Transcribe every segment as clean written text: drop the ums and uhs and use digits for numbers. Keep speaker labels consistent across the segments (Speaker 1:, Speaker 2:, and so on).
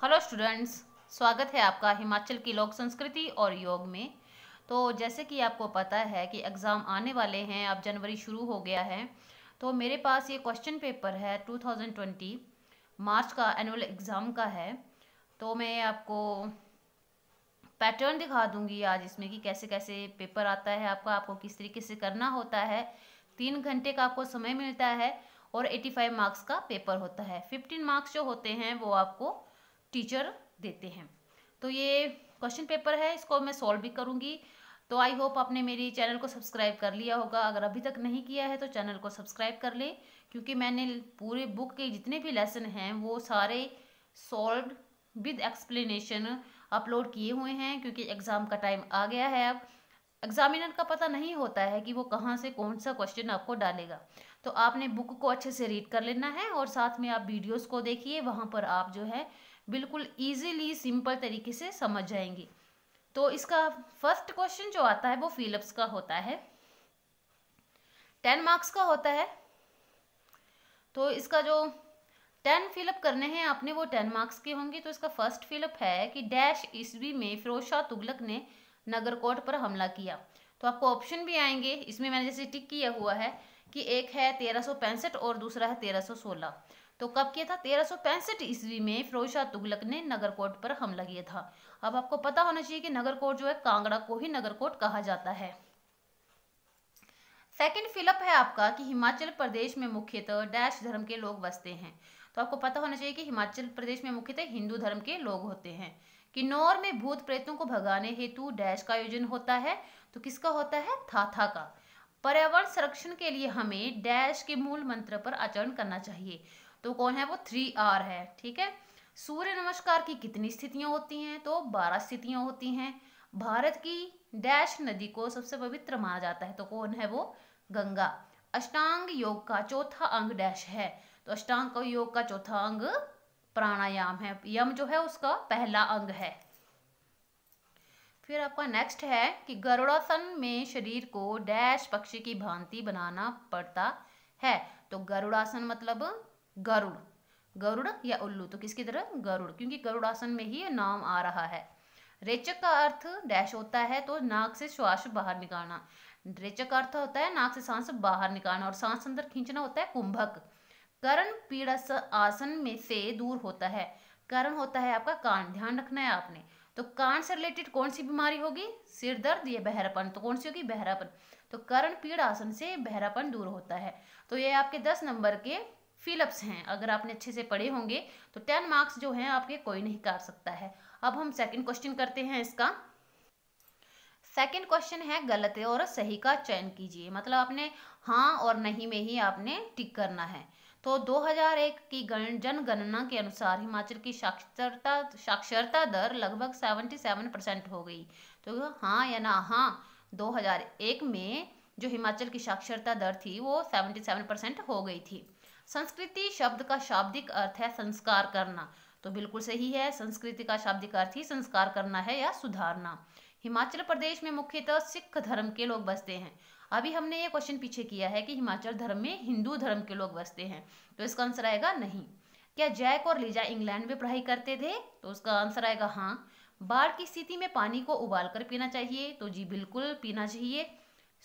Speaker 1: Hello students, स्वागत है आपका हिमाचल की लोक संस्कृति और योग में। तो जैसे कि आपको पता है कि एग्ज़ाम आने वाले हैं, अब जनवरी शुरू हो गया है। तो मेरे पास ये क्वेश्चन पेपर है 2020 मार्च का एनुअल एग्ज़ाम का है। तो मैं आपको पैटर्न दिखा दूंगी आज इसमें कि कैसे कैसे पेपर आता है आपको किस तरीके से करना होता है। 3 घंटे का आपको समय मिलता है और 85 मार्क्स का पेपर होता है। 15 मार्क्स जो होते हैं वो आपको टीचर देते हैं। तो ये क्वेश्चन पेपर है, इसको मैं सॉल्व भी करूंगी। तो आई होप आपने मेरी चैनल को सब्सक्राइब कर लिया होगा। अगर अभी तक नहीं किया है तो चैनल को सब्सक्राइब कर ले, क्योंकि मैंने पूरे बुक के जितने भी लेसन हैं वो सारे सॉल्व विद एक्सप्लेनेशन अपलोड किए हुए हैं, क्योंकि एग्ज़ाम का टाइम आ गया है। अब एग्जामिनर का पता नहीं होता है कि वो कहाँ से कौन सा क्वेश्चन आपको डालेगा। तो आपने बुक को अच्छे से रीड कर लेना है और साथ में आप वीडियोस को देखिए, वहाँ पर आप जो है बिल्कुल इजीली सिंपल तरीके से समझ जाएंगे। तो इसका फर्स्ट क्वेश्चन जो आता है वो फिलिप्स का होता है, 10 मार्क्स का होता है। तो इसका जो 10 फिलअप करने हैं आपने वो 10 मार्क्स के होंगे। तो इसका फर्स्ट फिलअप है कि डैश ईस्वी में फिरोज शाह तुगलक ने नगरकोट पर हमला किया। तो आपको ऑप्शन भी आएंगे, इसमें मैंने जैसे टिक किया हुआ है कि एक है 1365 और दूसरा है 1316। तो कब किया था? 1365 ईस्वी में फिरोज शाह तुगलक ने नगरकोट पर हमला किया था। अब आपको पता होना चाहिए कि नगरकोट जो है, कांगड़ा को ही नगरकोट कहा जाता है। सेकंड फिलअप है आपका कि हिमाचल प्रदेश में मुख्यतः डैश धर्म के लोग बसते हैं। तो आपको पता होना चाहिए कि हिमाचल प्रदेश में मुख्यतः हिंदू धर्म के लोग होते हैं। किन्नौर में भूत प्रेतों को भगाने हेतु डैश का आयोजन होता है। तो किसका होता है? थाथा का। पर्यावरण संरक्षण के लिए हमें डैश के मूल मंत्र पर आचरण करना चाहिए। तो कौन है वो? 3R है। ठीक है। सूर्य नमस्कार की कितनी स्थितियां होती हैं? तो 12 स्थितियां होती हैं। भारत की डैश नदी को सबसे पवित्र माना जाता है। तो कौन है वो? गंगा। अष्टांग योग का चौथा अंग डैश है। तो अष्टांग योग का चौथा अंग प्राणायाम है। यम जो है उसका पहला अंग है। फिर आपका नेक्स्ट है कि गरुड़ासन में शरीर को डैश पक्षी की भांति बनाना पड़ता है। तो गरुड़ासन मतलब गरुड़, गरुड़ या उल्लू। तो किसकी तरह? गरुड़, क्योंकि गरुड़ासन में ही नाम आ रहा है। रेचक का अर्थ डैश होता है। तो नाक से श्वास बाहर निकालना। रेचक का अर्थ होता है नाक से सांस बाहर निकालना और सांस अंदर खींचना होता है कुंभक। कर्ण पीड़ा आसन में से दूर होता है। कर्ण होता है आपका कान, ध्यान रखना है आपने। तो कान से रिलेटेड कौन सी बीमारी होगी? सिर दर्द या बहरापन। तो कौन सी होगी? बहरापन। तो कर्ण पीड़ आसन से बहरापन दूर होता है। तो ये आपके 10 नंबर के फिलअप्स हैं। अगर आपने अच्छे से पढ़े होंगे तो 10 मार्क्स जो हैं आपके कोई नहीं काट सकता है। अब हम सेकंड क्वेश्चन करते हैं इसका। सेकंड क्वेश्चन है गलत और सही का चयन कीजिए। मतलब आपने हाँ और नहीं में ही आपने टिक करना है। तो 2001 की जनगणना के अनुसार हिमाचल की साक्षरता दर लगभग 77% हो गई। तो हाँ या ना? हाँ, 2001 में जो हिमाचल की साक्षरता दर थी वो 77% हो गई थी। संस्कृति शब्द का शाब्दिक अर्थ है संस्कार करना। तो बिल्कुल सही है, संस्कृति का शाब्दिक अर्थ ही संस्कार करना है या सुधारना। हिमाचल प्रदेश में मुख्यतः सिख धर्म के लोग बसते हैं। अभी हमने ये क्वेश्चन पीछे किया है कि हिमाचल धर्म में हिंदू धर्म के लोग बसते हैं। तो इसका आंसर आएगा नहीं। क्या जैक और लीजा इंग्लैंड में पढ़ाई करते थे? तो उसका आंसर आएगा हाँ। बाढ़ की स्थिति में पानी को उबाल कर पीना चाहिए। तो जी बिल्कुल पीना चाहिए।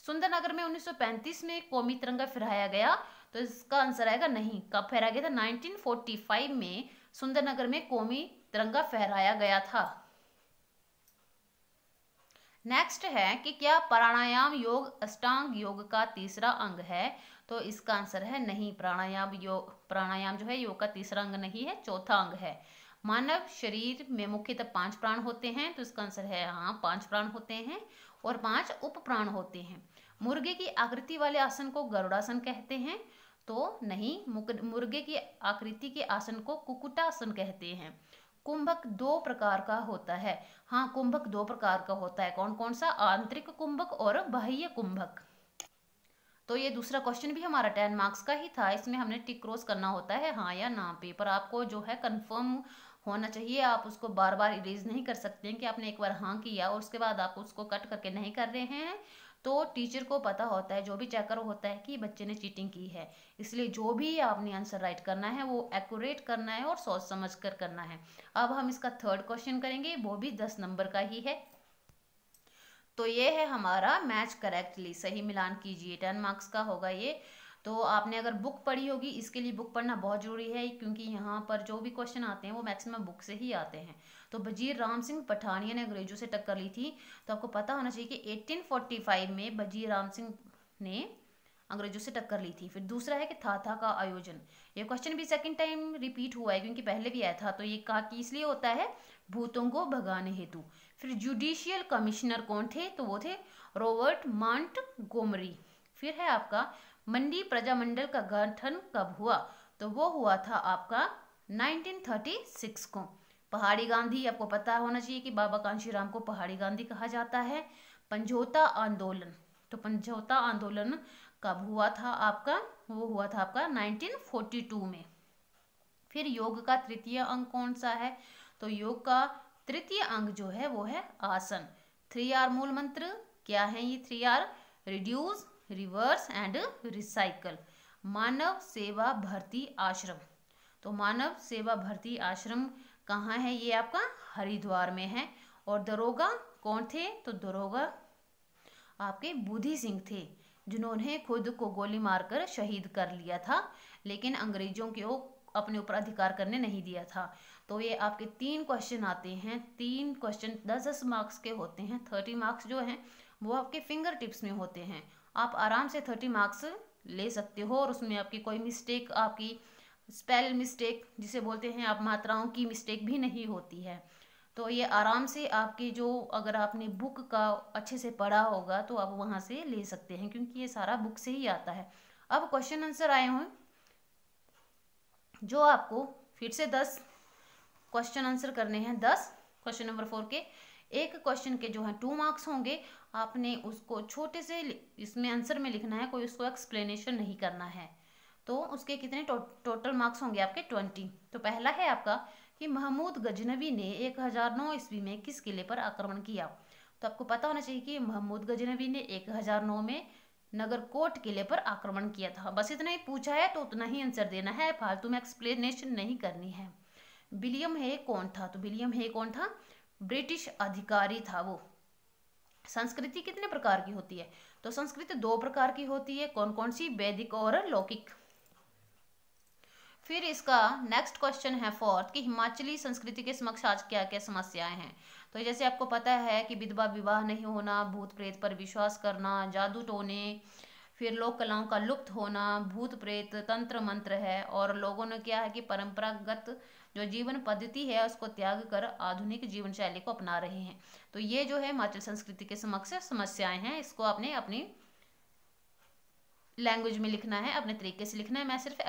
Speaker 1: सुंदरनगर में 1935 में कौमी तिरंगा फहराया गया। तो इसका आंसर आएगा नहीं। कब फहराया गया था? 1945 में सुंदरनगर में कौमी तिरंगा फहराया गया था। नेक्स्ट है कि क्या प्राणायाम योग अष्टांग योग का तीसरा अंग है? तो इसका आंसर है नहीं। प्राणायाम जो है योग का तीसरा अंग नहीं है, चौथा अंग है। मानव शरीर में मुख्यतः 5 प्राण होते हैं। तो इसका आंसर है हाँ, 5 प्राण होते हैं और 5 उप प्राण होते हैं। मुर्गे की आकृति वाले आसन को गरुड़ासन कहते हैं। तो नहीं, मुर्गे की आकृति के आसन को कुकुटासन कहते हैं। कुंभक 2 प्रकार का होता है। हाँ, कुंभक 2 प्रकार का होता है। कौन कौन सा? आंतरिक कुंभक और बाह्य कुंभक। तो ये दूसरा क्वेश्चन भी हमारा 10 मार्क्स का ही था। इसमें हमने टिक क्रॉस करना होता है हाँ या ना पे। पर आपको जो है कंफर्म होना चाहिए। आप उसको बार बार इरेज नहीं कर सकते हैं कि आपने एक बार हाँ किया और उसके बाद आप उसको कट करके नहीं कर रहे हैं। तो टीचर को पता होता है, जो भी चेकर होता है कि बच्चे ने चीटिंग की है, इसलिए जो भी आपने आंसर राइट करना है वो एक्यूरेट करना है और सोच समझ कर करना है। अब हम इसका थर्ड क्वेश्चन करेंगे, वो भी 10 नंबर का ही है। तो ये है हमारा मैच करेक्टली, सही मिलान कीजिए, 10 मार्क्स का होगा ये। तो आपने अगर बुक पढ़ी होगी, इसके लिए बुक पढ़ना बहुत जरूरी है, क्योंकि यहाँ पर जो भी क्वेश्चन आते हैं वो मैक्सिमम बुक से ही आते हैं। तो वजीर राम सिंह पठानिया ने अंग्रेजों से टक्कर ली थी, तो आपको पता होना चाहिए कि 1845 में वजीर राम सिंह ने अंग्रेजों से टक्कर ली थी। फिर दूसरा है कि था का आयोजन, ये क्वेश्चन भी सेकंड टाइम रिपीट हुआ है, क्योंकि पहले भी आया था। तो ये कहा कि इसलिए होता है भूतों को भगाने हेतु। फिर जुडिशियल कमिश्नर कौन थे, तो वो थे रॉबर्ट मॉन्टगोमरी। फिर है आपका मंडी प्रजामंडल का गठन कब हुआ, तो वो हुआ था आपका 1936 को। पहाड़ी गांधी, आपको पता होना चाहिए कि बाबा कांशीराम को पहाड़ी गांधी कहा जाता है। समझौता आंदोलन, तो समझौता आंदोलन कब हुआ था आपका, वो हुआ था आपका 1942 में। फिर योग का तृतीय अंग कौन सा है, तो योग का तृतीय अंग जो है वो है आसन। 3R मूल मंत्र क्या है, ये 3R, reduce, reverse and recycle. मानव सेवा भर्ती आश्रम, तो मानव सेवा भर्ती आश्रम कहाँ है, ये आपका हरिद्वार में है। और दरोगा कौन थे, तो दरोगा आपके बुद्धि सिंह थे, जिन्होंने खुद को गोली मारकर शहीद कर लिया था, लेकिन अंग्रेजों को अपने ऊपर अधिकार करने नहीं दिया था। तो ये आपके 3 क्वेश्चन आते हैं, 3 क्वेश्चन 10-10 मार्क्स के होते हैं। 30 मार्क्स जो हैं वो आपके फिंगर टिप्स में होते हैं, आप आराम से 30 मार्क्स ले सकते हो, और उसमें आपकी कोई मिस्टेक, आपकी स्पेल मिस्टेक जिसे बोलते हैं आप, मात्राओं की मिस्टेक भी नहीं होती है। तो ये आराम से आपके जो, अगर आपने बुक का अच्छे से पढ़ा होगा तो आप वहाँ से ले सकते हैं, क्योंकि ये सारा बुक से ही आता है। अब क्वेश्चन आंसर आए हुए, जो आपको फिर से 10 क्वेश्चन आंसर करने हैं। 10 क्वेश्चन नंबर 4 के, एक क्वेश्चन के जो है 2 मार्क्स होंगे। आपने उसको छोटे से इसमें आंसर में लिखना है, कोई उसको एक्सप्लेनेशन नहीं करना है। तो उसके कितने टोटल मार्क्स होंगे आपके 20। तो पहला है आपका कि महमूद गजनवी ने 1009 ईस्वी में किस किले पर आक्रमण किया। तो आपको पता होना चाहिए कि महमूद गजनवी ने 1009 में नगरकोट किले पर आक्रमण किया था। बस इतना ही पूछा है तो उतना ही आंसर देना है, फालतू में एक्सप्लेनेशन नहीं करनी है। विलियम हे कौन था, तो विलियम हे कौन था, ब्रिटिश अधिकारी था वो। संस्कृति कितने प्रकार की होती है, तो संस्कृति 2 प्रकार की होती है, कौन कौन सी, वैदिक और लौकिक। फिर इसका नेक्स्ट क्वेश्चन है 4th कि हिमाचली संस्कृति के समक्ष आज क्या क्या समस्याएं हैं। तो जैसे आपको पता है कि विधवा विवाह नहीं होना, भूत प्रेत पर विश्वास करना, जादू टोने, फिर लोक कलाओं का लुप्त होना, भूत प्रेत तंत्र मंत्र है, और लोगों ने क्या है कि परंपरागत जो जीवन पद्धति है उसको त्याग कर आधुनिक जीवन शैली को अपना रहे हैं। तो ये जो है हिमाचल संस्कृति के समक्ष समस्याएं हैं, इसको आपने अपनी लैंग्वेज में लिखना है, अपने तरीके से लिखना है, मैं सिर्फ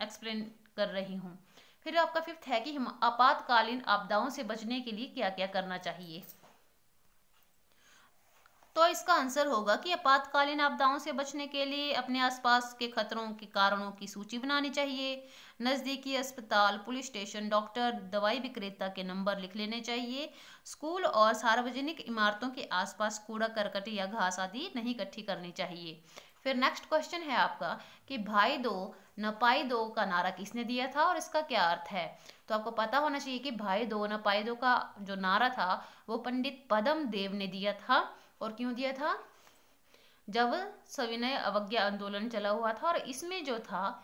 Speaker 1: एक्सप्लेन कर रही हूँ। फिर आपका 5th है कि आपातकालीन आपदाओं से बचने के लिए क्या क्या करना चाहिए। तो इसका आंसर होगा कि आपातकालीन आपदाओं से बचने के लिए अपने आसपास के खतरों के कारणों की सूची बनानी चाहिए, नज़दीकी अस्पताल, पुलिस स्टेशन, डॉक्टर, दवाई विक्रेता के नंबर लिख लेने चाहिए, स्कूल और सार्वजनिक इमारतों के आसपास कूड़ा करकट या घास आदि नहीं इकट्ठी करनी चाहिए। फिर नेक्स्ट क्वेश्चन है आपका कि भाई दो न पाई दो का नारा किसने दिया था और इसका क्या अर्थ है। तो आपको पता होना चाहिए कि भाई दो न पाई दो का जो नारा था वो पंडित पद्म देव ने दिया था। और क्यों दिया था, जब सविनय अवज्ञा आंदोलन चला हुआ था, और इसमें जो था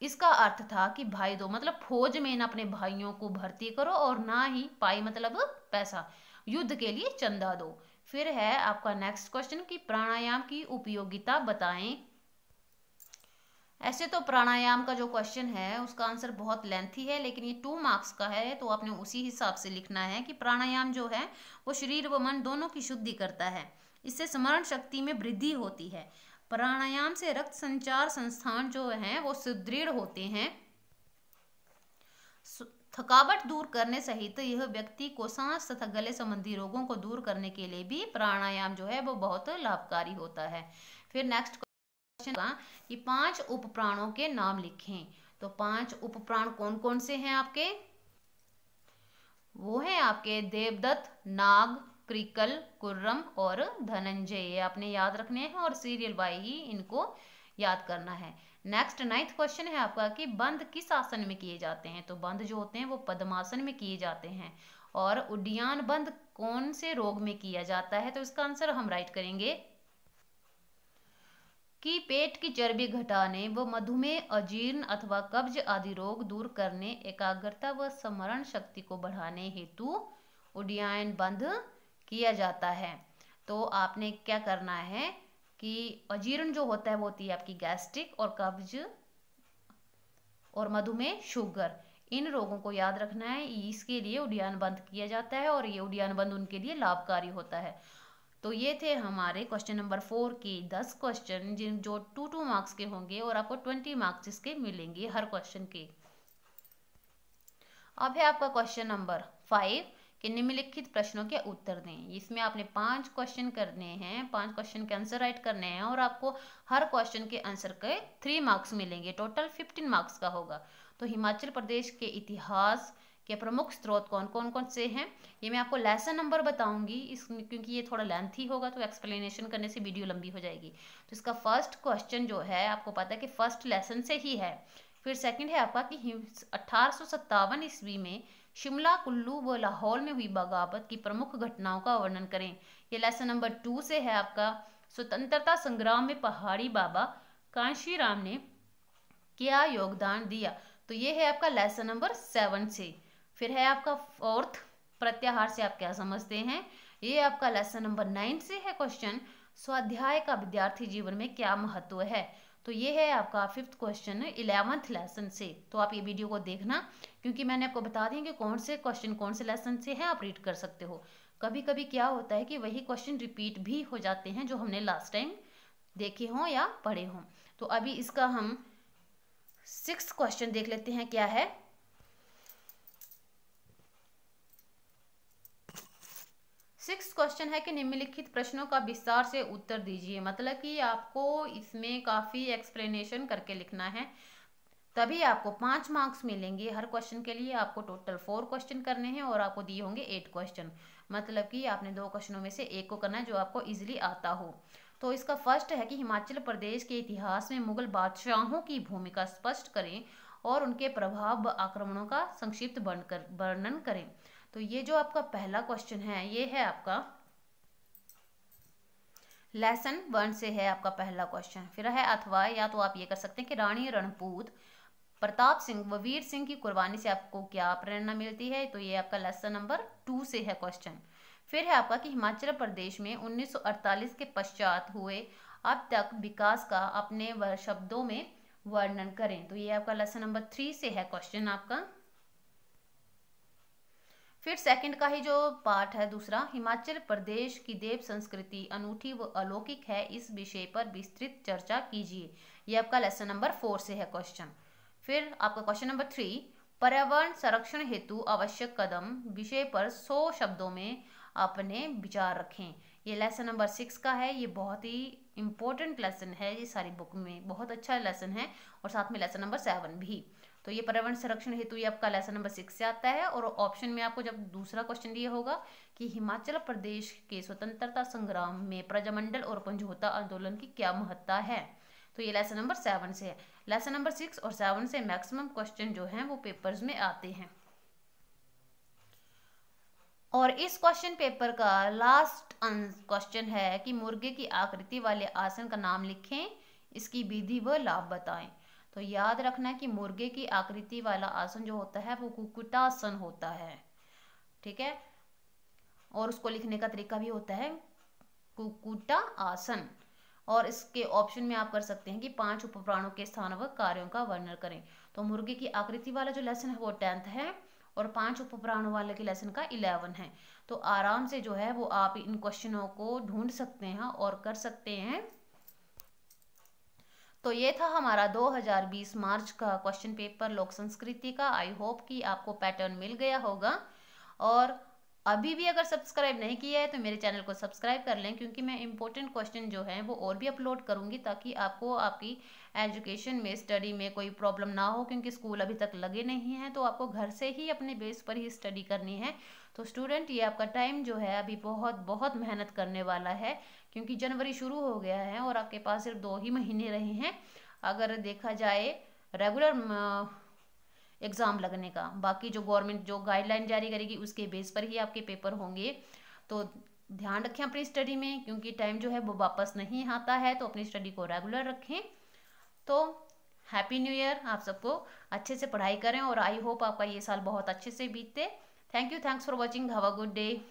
Speaker 1: इसका अर्थ था कि भाई दो मतलब फौज में ना अपने भाइयों को भर्ती करो, और ना ही पाई मतलब पैसा, युद्ध के लिए चंदा दो। फिर है आपका नेक्स्ट क्वेश्चन कि प्राणायाम की उपयोगिता बताएं। ऐसे तो प्राणायाम का जो क्वेश्चन है उसका आंसर बहुत लेंथी है, लेकिन ये 2 मार्क्स का है तो आपने उसी हिसाब से लिखना है कि प्राणायाम जो है वो शरीर व मन दोनों की शुद्धि करता है, इससे स्मरण शक्ति में वृद्धि होती है। प्राणायाम से रक्त संचार संस्थान जो हैं वो सुदृढ़ होते हैं। थकावट दूर करने सहित यह व्यक्ति को सांस तथा गले संबंधी रोगों को दूर करने के लिए भी प्राणायाम जो है वो बहुत लाभकारी होता है। फिर नेक्स्ट कि 5 उपप्राणों के नाम लिखें। तो 5 उपप्राण कौन कौन से हैं आपके, वो हैं आपके देवदत्त, नाग, क्रिकल, कुर्रम और धनंजय आपने याद रखने हैं और सीरियल बाय ही इनको याद करना है। नेक्स्ट 9th क्वेश्चन है आपका कि बंद किस आसन में किए जाते हैं। तो बंद जो होते हैं वो पद्मासन में किए जाते हैं। और उड्डयन बंद कौन से रोग में किया जाता है। तो इसका आंसर हम राइट करेंगे कि पेट की चर्बी घटाने व मधुमेह, अजीर्ण अथवा कब्ज आदि रोग दूर करने, एकाग्रता व स्मरण शक्ति को बढ़ाने हेतु उड्डयन बंद किया जाता है। तो आपने क्या करना है कि अजीर्ण जो होता है वो होती है आपकी गैस्ट्रिक, और कब्ज और मधुमेह, शुगर, इन रोगों को याद रखना है। इसके लिए उड्डयन बंद किया जाता है और ये उड्डयन बंद उनके लिए लाभकारी होता है। तो ये थे हमारे क्वेश्चन नंबर 4 के 10 क्वेश्चन जिन जो 2 मार्क्स के होंगे और आपको 20 मार्क्स इसके मिलेंगे हर क्वेश्चन के। अब है आपका क्वेश्चन नंबर 5 कि निम्नलिखित प्रश्नों के उत्तर दें। इसमें आपने 5 क्वेश्चन करने हैं, 5 क्वेश्चन के आंसर राइट करने हैं और आपको हर क्वेश्चन के आंसर के 3 मार्क्स मिलेंगे, टोटल 15 मार्क्स का होगा। तो हिमाचल प्रदेश के इतिहास के प्रमुख स्रोत कौन से हैं, ये मैं आपको लेसन नंबर बताऊंगी इसमें, क्योंकि ये थोड़ा लेंथी होगा तो एक्सप्लेनेशन करने से वीडियो लंबी हो जाएगी। तो इसका फर्स्ट क्वेश्चन जो है आपको पता है कि फर्स्ट लेसन से ही है। फिर सेकंड है आपका कि 1857 ईस्वी में शिमला, कुल्लू व लाहौर में हुई बगावत की प्रमुख घटनाओं का वर्णन करें। ये लेसन नंबर 2 से है आपका स्वतंत्रता संग्राम में पहाड़ी बाबा कांशीराम ने क्या योगदान दिया। तो ये है आपका लेसन नंबर 7 से। फिर है आपका फोर्थ प्रत्याहार से आप क्या समझते हैं, ये आपका लेसन नंबर 9 से है क्वेश्चन, स्वाध्याय का विद्यार्थी जीवन में क्या महत्व है। तो ये है आपका 5th क्वेश्चन 11th लेसन से। तो आप ये वीडियो को देखना, क्योंकि मैंने आपको बता दिया कि कौन से क्वेश्चन कौन से लेसन से हैं, आप रीड कर सकते हो। कभी कभी क्या होता है कि वही क्वेश्चन रिपीट भी हो जाते हैं जो हमने लास्ट टाइम देखे हों या पढ़े हों। तो अभी इसका हम 6th क्वेश्चन देख लेते हैं क्या है। 6th क्वेश्चन है कि निम्नलिखित प्रश्नों का विस्तार से उत्तर दीजिए। मतलब कि आपको इसमें काफ़ी एक्सप्लेनेशन करके लिखना है, तभी आपको 5 मार्क्स मिलेंगे हर क्वेश्चन के लिए। आपको टोटल 4 क्वेश्चन करने हैं और आपको दिए होंगे 8 क्वेश्चन। मतलब कि आपने 2 क्वेश्चनों में से एक को करना है जो आपको इजीली आता हो। तो इसका फर्स्ट है कि हिमाचल प्रदेश के इतिहास में मुगल बादशाहों की भूमिका स्पष्ट करें और उनके प्रभाव व आक्रमणों का संक्षिप्त वर्णन करें। तो ये जो आपका पहला क्वेश्चन है ये है आपका लेसन 1 से है आपका पहला क्वेश्चन। फिर है अथवा, या तो आप ये कर सकते हैं कि रानी रणपूत प्रताप सिंह व वीर सिंह की कुर्बानी से आपको क्या प्रेरणा मिलती है। तो ये आपका लेसन नंबर 2 से है क्वेश्चन। फिर है आपका कि हिमाचल प्रदेश में 1948 के पश्चात हुए अब तक विकास का अपने शब्दों में वर्णन करें। तो ये आपका लेसन नंबर 3 से है क्वेश्चन आपका। फिर सेकंड का ही जो पार्ट है दूसरा, हिमाचल प्रदेश की देव संस्कृति अनूठी व अलौकिक है, इस विषय पर विस्तृत चर्चा कीजिए। ये आपका लेसन नंबर 4 से है क्वेश्चन। फिर आपका क्वेश्चन नंबर 3, पर्यावरण संरक्षण हेतु आवश्यक कदम विषय पर 100 शब्दों में अपने विचार रखें। ये लेसन नंबर 6 का है। ये बहुत ही इंपॉर्टेंट लेसन है, ये सारी बुक में बहुत अच्छा लेसन है, और साथ में लेसन नंबर 7 भी। तो ये पर्यावरण संरक्षण हेतु ये आपका लेसन नंबर 6 से आता है। और ऑप्शन में आपको जब दूसरा क्वेश्चन दिया होगा कि हिमाचल प्रदेश के स्वतंत्रता संग्राम में प्रजामंडल और समझौता आंदोलन की क्या महत्ता है, तो ये लेसन नंबर 7 से है। लेसन नंबर 6 और 7 से मैक्सिमम क्वेश्चन जो हैं वो पेपर्स में आते हैं। और इस क्वेश्चन पेपर का लास्ट क्वेश्चन है कि मुर्गे की आकृति वाले आसन का नाम लिखें, इसकी विधि व लाभ बताएं। तो याद रखना है कि मुर्गे की आकृति वाला आसन जो होता है वो कुक्कुटासन होता है, ठीक है। और उसको लिखने का तरीका भी होता है कुक्कुटा आसन। और इसके ऑप्शन में आप कर सकते हैं कि 5 उपप्राणों के स्थान व कार्यों का वर्णन करें। तो मुर्गे की आकृति वाला जो लेसन है वो 10th है और 5 उपप्राणों वाले के लेसन का 11 है। तो आराम से जो है वो आप इन क्वेश्चनों को ढूंढ सकते हैं और कर सकते हैं। तो ये था हमारा 2020 मार्च का क्वेश्चन पेपर लोक संस्कृति का। आई होप कि आपको पैटर्न मिल गया होगा। और अभी भी अगर सब्सक्राइब नहीं किया है तो मेरे चैनल को सब्सक्राइब कर लें, क्योंकि मैं इंपॉर्टेंट क्वेश्चन जो हैं वो और भी अपलोड करूँगी, ताकि आपको आपकी एजुकेशन में, स्टडी में कोई प्रॉब्लम ना हो, क्योंकि स्कूल अभी तक लगे नहीं हैं, तो आपको घर से ही अपने बेस पर ही स्टडी करनी है। तो स्टूडेंट, ये आपका टाइम जो है अभी बहुत बहुत मेहनत करने वाला है, क्योंकि जनवरी शुरू हो गया है और आपके पास सिर्फ 2 ही महीने रहे हैं अगर देखा जाए रेगुलर एग्ज़ाम लगने का। बाकी जो गवर्नमेंट जो गाइडलाइन जारी करेगी उसके बेस पर ही आपके पेपर होंगे। तो ध्यान रखें अपनी स्टडी में, क्योंकि टाइम जो है वो वापस नहीं आता है, तो अपनी स्टडी को रेगुलर रखें। तो हैप्पी न्यू ईयर आप सबको, अच्छे से पढ़ाई करें और आई होप आपका ये साल बहुत अच्छे से बीते। Thank you, thanks for watching, have a good day.